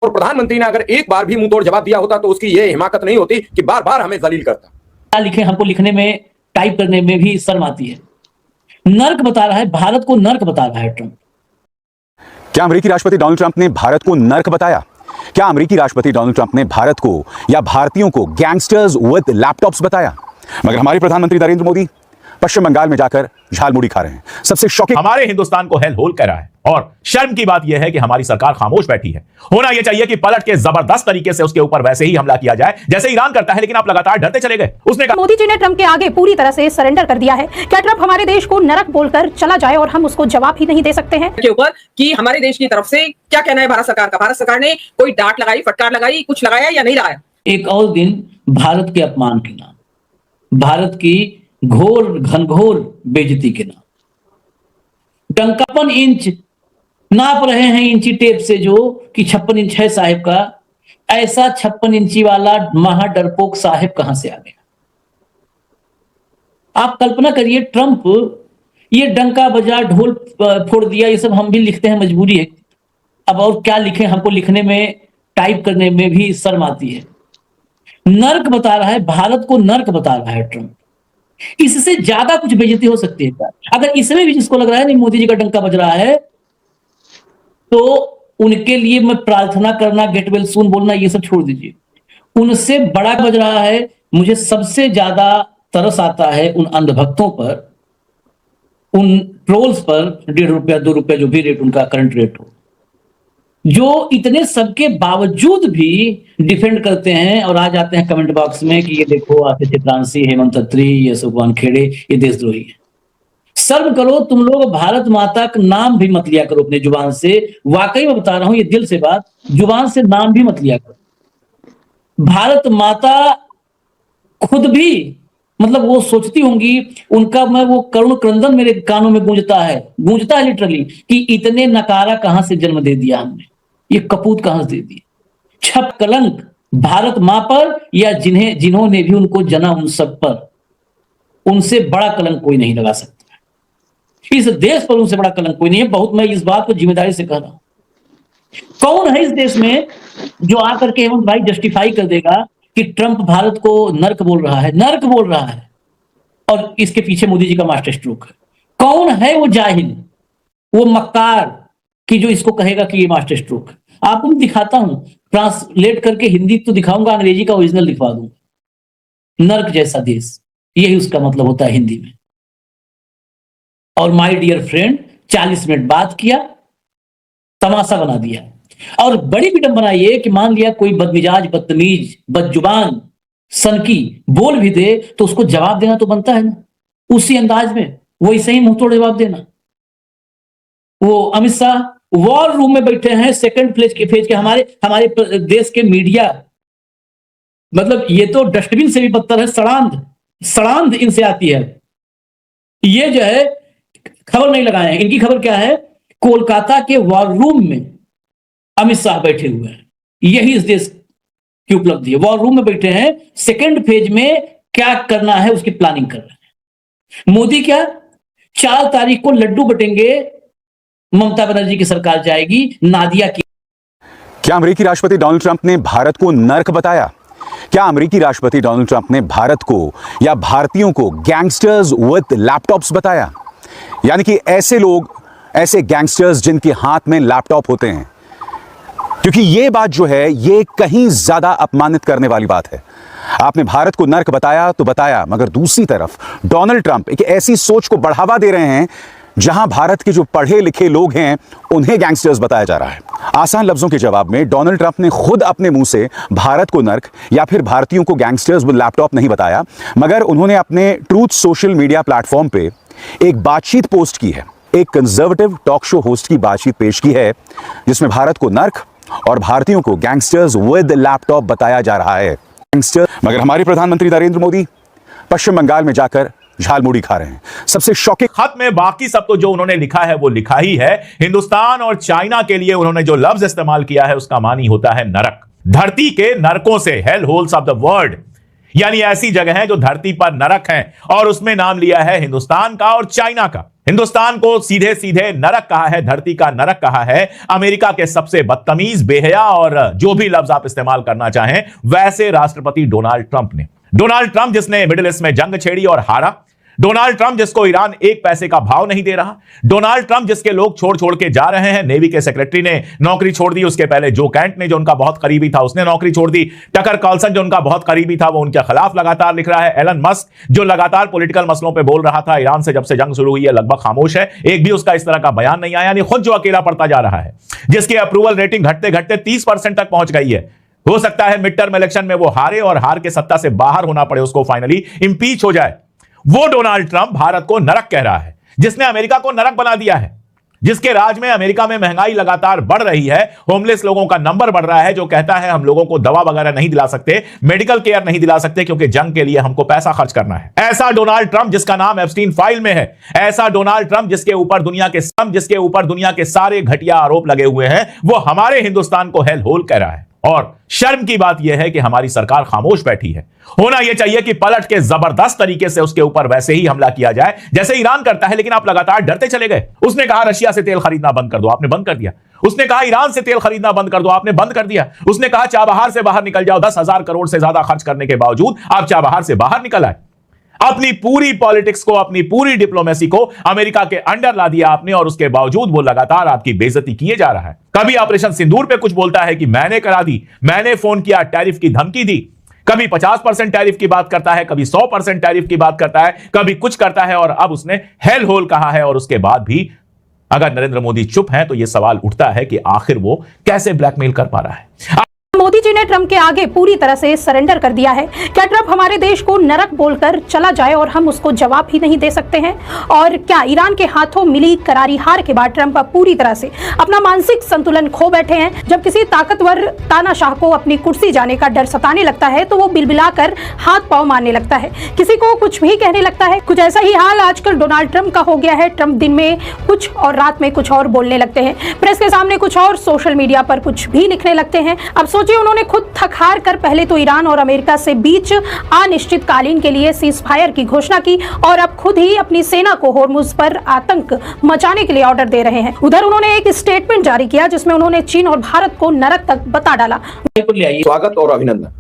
और प्रधानमंत्री ने अगर एक बार भी मुंह तोड़ जवाब दिया होता तो उसकी यह हिमाकत नहीं होती कि बार बार हमें जलील करता। क्या लिखे, हमको लिखने में, टाइप करने में भी शर्म आती है। नर्क बता रहा है, भारत को नर्क बता रहा है ट्रंप। क्या अमेरिकी राष्ट्रपति डोनाल्ड ट्रंप ने भारत को नर्क बताया? क्या अमेरिकी राष्ट्रपति डोनाल्ड ट्रंप ने भारत को या भारतीयों को गैंगस्टर्स विद लैपटॉप्स बताया? मगर हमारे प्रधानमंत्री नरेंद्र मोदी पश्चिम बंगाल में जाकर झालमुड़ी खा रहे हैं। सबसे शॉकिंग, हमारे हिंदुस्तान को हेल होल कह रहा है और शर्म की बात यह है कि हमारी सरकार खामोश बैठी है। होना यह चाहिए कि पलट के जबरदस्त तरीके से उसके ऊपर वैसे ही हमला किया जाए जैसे ईरान करता है, लेकिन आप लगातार डरते चले गए। उसने कहा मोदी जी ने ट्रंप के आगे पूरी तरह से सरेंडर कर दिया है। क्या ट्रंप हमारे देश को नरक बोलकर चला जाए और हम उसको जवाब ही नहीं दे सकते हैं के ऊपर कि हमारे देश की तरफ से क्या कहना है भारत सरकार का? भारत सरकार ने कोई डांट लगाई, फटकार लगाई, कुछ लगाया या नहीं लगाया? एक और दिन भारत के अपमान के नाम, भारत की घोर घनघोर बेइज्जती के नाम, डंकापन इंच नाप रहे हैं इंची टेप से जो कि 56 इंच है साहिब का। ऐसा 56 इंची वाला महा डरपोक साहिब कहां से आ गया? आप कल्पना करिए, ट्रंप ये डंका बजा, ढोल फोड़ दिया, ये सब हम भी लिखते हैं, मजबूरी है। अब और क्या लिखें, हमको लिखने में, टाइप करने में भी शर्म आती है। नर्क बता रहा है, भारत को नर्क बता रहा है ट्रंप। इससे ज्यादा कुछ बेइज्जती हो सकती है क्या? अगर इसमें भी जिसको लग रहा है नहीं मोदी जी का डंका बज रहा है, तो उनके लिए मैं प्रार्थना करना, गेट वेल सून बोलना, ये सब छोड़ दीजिए। उनसे बड़ा बज रहा है। मुझे सबसे ज्यादा तरस आता है उन अंधभक्तों पर, उन ट्रोल्स पर, 1.5 रुपया 2 रुपया जो भी रेट उनका करंट रेट हो, जो इतने सबके बावजूद भी डिफेंड करते हैं और आ जाते हैं कमेंट बॉक्स में कि ये देखो आतिश चित्रांशी, हेमंत अत्री, ये सुखवान खेड़े, ये देशद्रोही है। शर्म करो तुम लोग, भारत माता का नाम भी मत लिया करो अपने जुबान से। वाकई में बता रहा हूं, ये दिल से बात, जुबान से नाम भी मत लिया करो। भारत माता खुद भी, मतलब वो सोचती होंगी, उनका मैं वो करुण क्रंदन मेरे कानों में गूंजता है लिटरली, कि इतने नकारा कहां से जन्म दे दिया हमने, ये कपूत कहां से दे दी। छप कलंक भारत मां पर या जिन्होंने भी उनको जना, उन सब पर, उनसे बड़ा कलंक कोई नहीं लगा सकता। इस देश पर उनसे बड़ा कलंक कोई नहीं है। बहुत मैं इस बात को जिम्मेदारी से कह रहा हूं। कौन है इस देश में जो आकर के हेमंत भाई जस्टिफाई कर देगा कि ट्रंप भारत को नर्क बोल रहा है? नर्क बोल रहा है और इसके पीछे मोदी जी का मास्टर स्ट्रोक है। कौन है वो जाहिल, वो मक्कार कि जो इसको कहेगा कि ये मास्टर स्ट्रोक है? आपको मैं दिखाता हूं, ट्रांसलेट करके हिंदी तो दिखाऊंगा, अंग्रेजी का ओरिजिनल दिखवा दूंगा। नर्क जैसा देश, यही उसका मतलब होता है हिंदी में। और माय डियर फ्रेंड, 40 मिनट बात किया, तमाशा बना दिया। और बड़ी विडंबना ये कि मान लिया कोई बदमिजाज, बदतमीज, बदजुबान, सनकी बोल भी दे तो उसको जवाब देना तो बनता है ना, उसी अंदाज में, वैसे ही मुंह तोड़ जवाब देना। वो अमित शाह वॉर रूम में बैठे हैं, सेकंड फेज के हमारे देश के मीडिया, मतलब ये तो डस्टबिन से भी बदतर है, सड़ांध इनसे आती है। ये जो है खबर नहीं लगाए हैं। इनकी खबर क्या है? कोलकाता के वॉर रूम में अमित शाह बैठे हुए हैं। यही इस देश की उपलब्धि है। वॉर रूम में बैठे हैं, सेकंड फेज में क्या करना है उसकी प्लानिंग कर रहे हैं। मोदी क्या 4 तारीख को लड्डू बटेंगे, ममता बनर्जी की सरकार जाएगी, नादिया की। क्या अमेरिकी राष्ट्रपति डोनाल्ड ट्रंप ने भारत को नर्क बताया? क्या अमेरिकी राष्ट्रपति डोनाल्ड ट्रंप ने भारत को या भारतीयों को गैंगस्टर्स विद लैपटॉप्स बताया? यानी कि ऐसे लोग, ऐसे गैंगस्टर्स जिनके हाथ में लैपटॉप होते हैं। क्योंकि ये बात जो है, ये कहीं ज्यादा अपमानित करने वाली बात है। आपने भारत को नर्क बताया तो बताया, मगर दूसरी तरफ डोनाल्ड ट्रंप एक ऐसी सोच को बढ़ावा दे रहे हैं जहां भारत के जो पढ़े लिखे लोग हैं उन्हें गैंगस्टर्स बताया जा रहा है। आसान लफ्जों के जवाब में डोनाल्ड ट्रंप ने खुद अपने मुंह से भारत को नर्क या फिर भारतीयों को गैंगस्टर्स विद लैपटॉप नहीं बताया, मगर उन्होंने अपने ट्रूथ सोशल मीडिया प्लेटफॉर्म पे एक बातचीत पोस्ट की है। एक कंजर्वेटिव टॉक शो होस्ट की बातचीत पेश की है जिसमें भारत को नर्क और भारतीयों को गैंगस्टर्स विद लैपटॉप बताया जा रहा है। मगर हमारे प्रधानमंत्री नरेंद्र मोदी पश्चिम बंगाल में जाकर झालमुड़ी खा रहे हैं। सबसे शॉकिंग खत में बाकी सब तो जो उन्होंने लिखा है वो लिखा ही है। हिंदुस्तान और चाइना के लिए उन्होंने जो लफ्ज इस्तेमाल किया है उसका मानी होता है नरक। धरती के नरकों से, hello holes of the world. यानी ऐसी जगह है जो धरती पर नरक है, और उसमें नाम लिया है हिंदुस्तान का और चाइना का। हिंदुस्तान को सीधे सीधे नरक कहा है, धरती का नरक कहा है अमेरिका के सबसे बदतमीज, बेहया और जो भी लफ्ज आप इस्तेमाल करना चाहें वैसे राष्ट्रपति डोनाल्ड ट्रंप ने। डोनाल्ड ट्रंप जिसने मिडिल ईस्ट में जंग छेड़ी और हारा, डोनाल्ड ट्रंप जिसको ईरान एक पैसे का भाव नहीं दे रहा, डोनाल्ड ट्रंप जिसके लोग छोड़ छोड़ के जा रहे हैं। नेवी के सेक्रेटरी ने नौकरी छोड़ दी, उसके पहले जो कैंट ने जो उनका बहुत करीबी था उसने नौकरी छोड़ दी, टकर कार्लसन जो उनका बहुत करीबी था वो उनके खिलाफ लगातार लिख रहा है, एलन मस्क जो लगातार पॉलिटिकल मसलों पर बोल रहा था ईरान से जब से जंग शुरू हुई है लगभग खामोश है, एक भी उसका इस तरह का बयान नहीं आया, यानी खुद जो अकेला पड़ता जा रहा है, जिसकी अप्रूवल रेटिंग घटते घटते 30% तक पहुंच गई है। हो सकता है मिड टर्म इलेक्शन में वो हारे और हार के सत्ता से बाहर होना पड़े, उसको फाइनली इंपीच हो जाए। वो डोनाल्ड ट्रंप भारत को नरक कह रहा है, जिसने अमेरिका को नरक बना दिया है, जिसके राज में अमेरिका में महंगाई लगातार बढ़ रही है, होमलेस लोगों का नंबर बढ़ रहा है, जो कहता है हम लोगों को दवा वगैरह नहीं दिला सकते, मेडिकल केयर नहीं दिला सकते क्योंकि जंग के लिए हमको पैसा खर्च करना है। ऐसा डोनाल्ड ट्रंप जिसका नाम एप्स्टीन फाइल में है, ऐसा डोनाल्ड ट्रंप जिसके ऊपर दुनिया के सारे घटिया आरोप लगे हुए हैं, वो हमारे हिंदुस्तान को हेल होल कह रहा है। और शर्म की बात यह है कि हमारी सरकार खामोश बैठी है। होना यह चाहिए कि पलट के जबरदस्त तरीके से उसके ऊपर वैसे ही हमला किया जाए जैसे ईरान करता है, लेकिन आप लगातार डरते चले गए। उसने कहा रशिया से तेल खरीदना बंद कर दो, आपने बंद कर दिया। उसने कहा ईरान से तेल खरीदना बंद कर दो, आपने बंद कर दिया। उसने कहा चाबहार से बाहर निकल जाओ, 10,000 करोड़ से ज्यादा खर्च करने के बावजूद आप चाबहार से बाहर निकल आए। अपनी पूरी पॉलिटिक्स को, अपनी पूरी डिप्लोमेसी को अमेरिका के अंडर ला दिया आपने, और उसके बावजूद वो लगातार आपकी बेइज्जती किए जा रहा है। कभी ऑपरेशन सिंदूर पे कुछ बोलता है कि मैंने करा दी, मैंने फोन किया, टैरिफ की धमकी दी, कभी 50% टैरिफ की बात करता है, कभी 100% टैरिफ की बात करता है, कभी कुछ करता है, और अब उसने हेल होल कहा है। और उसके बाद भी अगर नरेंद्र मोदी चुप है तो यह सवाल उठता है कि आखिर वो कैसे ब्लैकमेल कर पा रहा है। मोदी जी ने ट्रंप के आगे पूरी तरह से सरेंडर कर दिया है। क्या ट्रंप हमारे देश को नरक बोलकर चला जाए और हम उसको जवाब ही नहीं दे सकते हैं? और क्या ईरान के हाथों मिली करारी हार के बाद ट्रंप अब पूरी तरह से अपना मानसिक संतुलन खो बैठे हैं? जब किसी ताकतवर तानाशाह को अपनी कुर्सी जाने का डर सताने लगता है तो वो बिलबिलाकर हाथ पांव मारने लगता है, किसी को कुछ भी कहने लगता है। कुछ ऐसा ही हाल आजकल डोनाल्ड ट्रंप का हो गया है। ट्रंप दिन में कुछ और रात में कुछ और बोलने लगते हैं, प्रेस के सामने कुछ और, सोशल मीडिया पर कुछ भी लिखने लगते हैं। अब सोचिए, उन्होंने खुद थक हार कर पहले तो ईरान और अमेरिका से बीच अनिश्चितकालीन के लिए सीज फायर की घोषणा की, और अब खुद ही अपनी सेना को होर्मुज पर आतंक मचाने के लिए ऑर्डर दे रहे हैं। उधर उन्होंने एक स्टेटमेंट जारी किया जिसमें उन्होंने चीन और भारत को नरक तक बता डाला। स्वागत और अभिनंदन।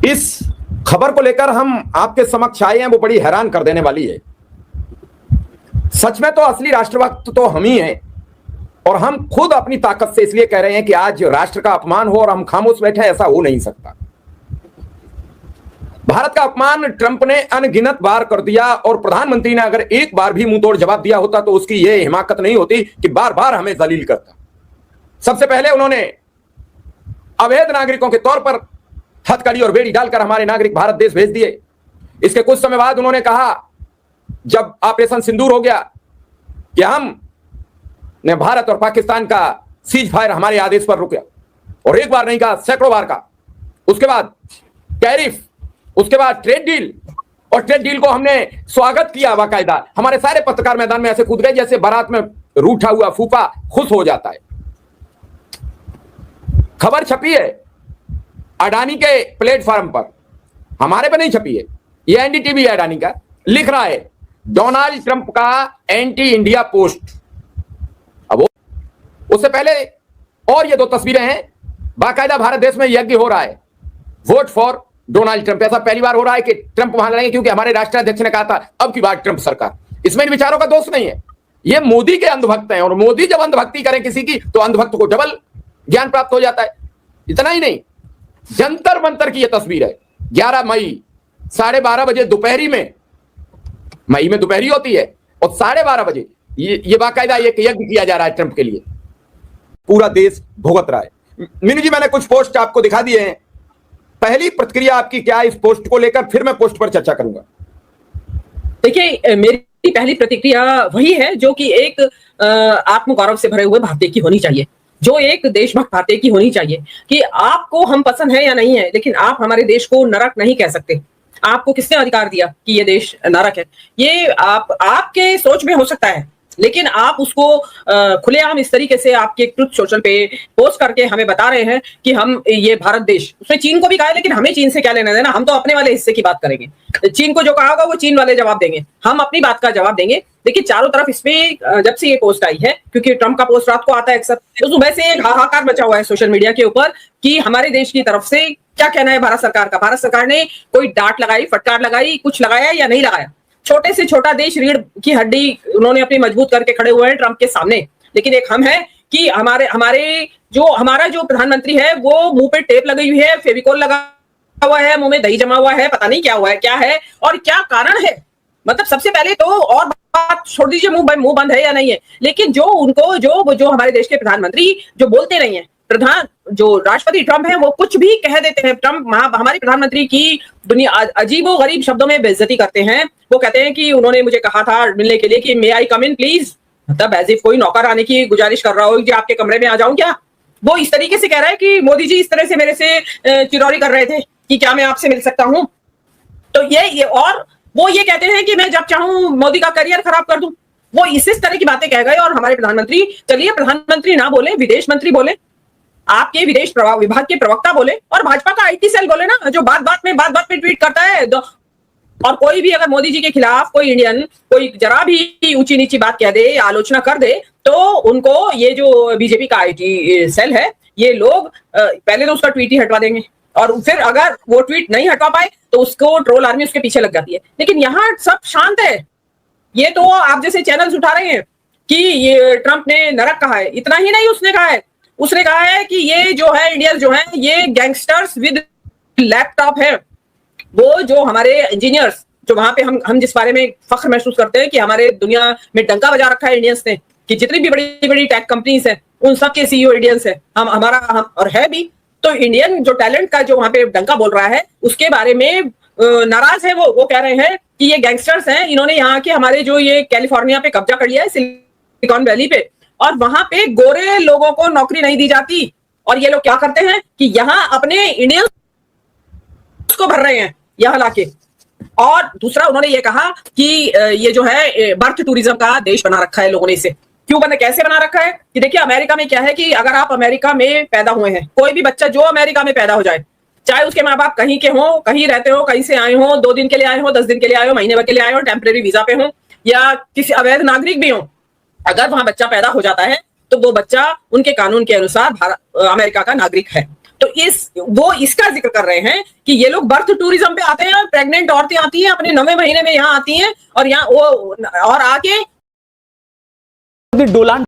इस खबर को लेकर हम आपके समक्ष आए हैं, वो बड़ी हैरान कर देने वाली है। सच में तो असली राष्ट्रभक्त तो हम ही हैं, और हम खुद अपनी ताकत से इसलिए कह रहे हैं कि आज राष्ट्र का अपमान हो और हम खामोश बैठे, ऐसा हो नहीं सकता। भारत का अपमान ट्रंप ने अनगिनत बार कर दिया, और प्रधानमंत्री ने अगर एक बार भी मुंह तोड़ जवाब दिया होता तो उसकी यह हिमाकत नहीं होती कि बार बार हमें जलील करता। सबसे पहले उन्होंने अवैध नागरिकों के तौर पर हथकड़ी और बेड़ी डालकर हमारे नागरिक भारत देश भेज दिए। इसके कुछ समय बाद उन्होंने कहा, जब ऑपरेशन सिंदूर हो गया, कि हम ने भारत और पाकिस्तान का सीज फायर हमारे आदेश पर रुका, और एक बार नहीं कहा, सैकड़ों बार का। उसके बाद टैरिफ, उसके बाद ट्रेड डील, और ट्रेड डील को हमने स्वागत किया बाकायदा। हमारे सारे पत्रकार मैदान में ऐसे कूद गए जैसे बारात में रूठा हुआ फूफा खुश हो जाता है। खबर छपी है अडानी के प्लेटफॉर्म पर, हमारे पे नहीं छपी है, ये एनडीटीवी है अडानी का, लिख रहा है डोनाल्ड ट्रंप का एंटी इंडिया पोस्ट। अब उससे पहले और ये दो तस्वीरें हैं, बाकायदा भारत देश में यज्ञ हो रहा है, वोट फॉर डोनाल्ड ट्रंप। ऐसा पहली बार हो रहा है कि ट्रंप वहां लड़ेंगे, क्योंकि हमारे राष्ट्राध्यक्ष ने कहा था अब की बार ट्रंप सरकार। इसमें इन विचारों का दोष नहीं है, ये मोदी के अंधभक्त हैं, और मोदी जब अंधभक्ति करें किसी की तो अंधभक्त को डबल ज्ञान प्राप्त हो जाता है। इतना ही नहीं, जंतर मंतर की यह तस्वीर है, 11 मई 12:30 बजे दोपहरी में, मई में दोपहरी होती है, और 12:30 बजे ये बाकायदा एक यज्ञ किया जा रहा है ट्रंप के लिए। पूरा देश भुगत रहा है। मीनू जी, मैंने कुछ पोस्ट आपको दिखा दिए हैं, पहली प्रतिक्रिया आपकी क्या इस पोस्ट को लेकर, फिर मैं पोस्ट पर चर्चा करूंगा। देखिए, मेरी पहली प्रतिक्रिया वही है जो कि एक आत्मगौरव से भरे हुए भारतीय की होनी चाहिए, जो एक देशभक्त भारतीय की होनी चाहिए, कि आपको हम पसंद है या नहीं है, लेकिन आप हमारे देश को नरक नहीं कह सकते। आपको किसने अधिकार दिया कि ये देश नरक है? ये आपके सोच में हो सकता है, लेकिन आप उसको खुलेआम इस तरीके से आपके ट्रुथ सोशल पे पोस्ट करके हमें बता रहे हैं कि हम ये भारत देश, उसने चीन को भी कहा है, लेकिन हमें चीन से क्या लेना देना, हम तो अपने वाले हिस्से की बात करेंगे। चीन को जो कहा होगा वो चीन वाले जवाब देंगे, हम अपनी बात का जवाब देंगे। देखिए चारों तरफ इसमें जब से ये पोस्ट आई है, क्योंकि ट्रंप का पोस्ट रात को आता है अक्सर, तो सुबह से एक हाहाकार मचा हुआ है सोशल मीडिया के ऊपर कि हमारे देश की तरफ से क्या कहना है भारत सरकार का। भारत सरकार ने कोई डांट लगाई, फटकार लगाई, कुछ लगाया या नहीं लगाया। छोटे से छोटा देश, रीढ़ की हड्डी उन्होंने अपनी मजबूत करके खड़े हुए हैं ट्रंप के सामने। लेकिन एक हम है कि हमारा जो प्रधानमंत्री है वो मुंह पे टेप लगी हुई है, फेविकोल लगा हुआ है, मुंह में दही जमा हुआ है, पता नहीं क्या हुआ है, क्या है और क्या कारण है। मतलब सबसे पहले तो और बात छोड़ दीजिए मुंह बंद है या नहीं है, लेकिन जो हमारे देश के प्रधानमंत्री जो बोलते नहीं है, जो राष्ट्रपति ट्रंप है वो कुछ भी कह देते हैं। ट्रंप हमारे प्रधानमंत्री की दुनिया अजीबोगरीब शब्दों में बेइज्जती करते हैं। वो कहते हैं कि उन्होंने मुझे कहा था मिलने के लिए कि मे आई कम इन प्लीज, मतलब एज इफ कोई नौकर आने की गुजारिश कर रहा हो कि आपके कमरे में आ जाऊं क्या। वो इस तरीके से कह रहा है कि मोदी जी इस तरह से मेरे से चिरौरी कर रहे थे कि क्या मैं आपसे मिल सकता हूं। तो ये और वो ये कहते हैं कि मैं जब चाहूं मोदी का करियर खराब कर दूं। वो इस तरह की बातें कह गए। और हमारे प्रधानमंत्री, चलिए प्रधानमंत्री ना बोले, विदेश मंत्री बोले, आपके विदेश विभाग के प्रवक्ता बोले और भाजपा का आईटी सेल बोले ना, जो बात बात में ट्वीट करता है। और कोई भी अगर मोदी जी के खिलाफ कोई इंडियन कोई जरा भी ऊंची नीची बात कह दे, आलोचना कर दे, तो उनको ये जो बीजेपी का आईटी सेल है, ये लोग पहले तो उसका ट्वीट ही हटवा देंगे और फिर अगर वो ट्वीट नहीं हटवा पाए तो उसको ट्रोल आर्मी उसके पीछे लग जाती है। लेकिन यहाँ सब शांत है। ये तो आप जैसे चैनल्स उठा रहे हैं कि ये ट्रंप ने नरक कहा है। इतना ही नहीं, उसने कहा है कि ये जो है इंडियंस जो है ये गैंगस्टर्स विद लैपटॉप है। वो जो हमारे इंजीनियर्स जो वहां पे हम जिस बारे में फख्र महसूस करते हैं कि हमारे दुनिया में डंका बजा रखा है इंडियंस ने, कि जितनी भी बड़ी बड़ी टेक कंपनीज हैं उन सब के सीईओ इंडियंस है। हम और है भी। तो इंडियन जो टैलेंट का जो वहां पे डंका बोल रहा है उसके बारे में नाराज है। वो कह रहे हैं कि ये गैंगस्टर्स हैं, इन्होंने यहाँ के हमारे जो ये कैलिफोर्निया पे कब्जा कर लिया है, सिलिकॉन वैली पे, और वहां पे गोरे लोगों को नौकरी नहीं दी जाती। और ये लोग क्या करते हैं कि यहाँ अपने इंडियंस को भर रहे हैं यहाँ लाके। और दूसरा उन्होंने ये कहा कि ये जो है बर्थ टूरिज्म का देश बना रखा है लोगों ने इसे। क्यों कैसे बना रखा है कि देखिए अमेरिका में क्या है कि अगर आप अमेरिका में पैदा हुए हैं, कोई भी बच्चा जो अमेरिका में पैदा हो जाए, चाहे उसके माँ बाप कहीं के हों, कहीं रहते हो, कहीं से आए हो, 2 दिन के लिए आए हो, 10 दिन के लिए आए हो, महीने भर के लिए आए हो, टेम्परेरी वीजा पे हो या किसी अवैध नागरिक भी हो, अगर वहां बच्चा पैदा हो जाता है तो वो बच्चा उनके कानून के अनुसार अमेरिका का नागरिक है। तो वो इसका जिक्र कर रहे हैं कि ये लोग बर्थ टूरिज्म पे आते हैं, प्रेग्नेंट औरतें आती हैं अपने 9वें महीने में यहाँ आती हैं और यहाँ वो और आके डोलान